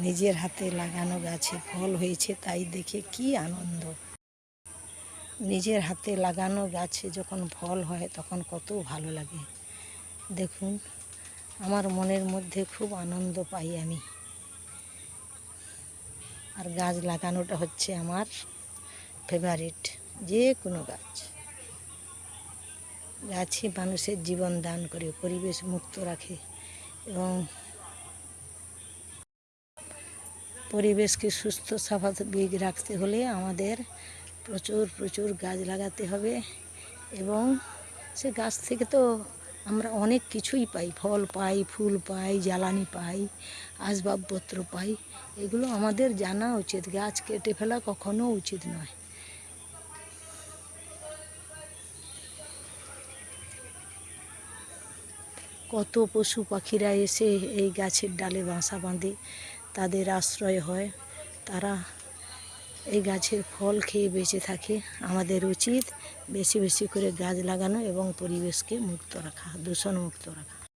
নিজের হাতে লাগানো গাছে ফল হয়েছে তাই দেখে কি আনন্দ। নিজের হাতে লাগানো গাছে যখন ফল হয় তখন কত ভালো লাগে। দেখুন, আমার মনের মধ্যে খুব আনন্দ পাই আমি। আর গাছ লাগানোটা হচ্ছে আমার ফেভারিট। যে কোনো গাছই মানুষের জীবন দান করে, পরিবেশ মুক্ত রাখে এবং পরিবেশকে সুস্থ স্বাভাবিক রাখতে হলে আমাদের প্রচুর গাছ লাগাতে হবে। এবং সে গাছ থেকে তো আমরা অনেক কিছুই পাই, ফল পাই, ফুল পাই, জ্বালানি পাই, আসবাবপত্র পাই। এগুলো আমাদের জানা উচিত। গাছ কেটে ফেলা কখনো উচিত নয়। কত পশু পাখিরা এসে এই গাছের ডালে বাসা বাঁধে, তাদের আশ্রয় হয়, তারা এই গাছের ফল খেয়ে বেঁচে থাকে। আমাদের উচিত বেশি বেশি করে গাছ লাগানো এবং পরিবেশকে মুক্ত রাখা, দূষণ মুক্ত রাখা।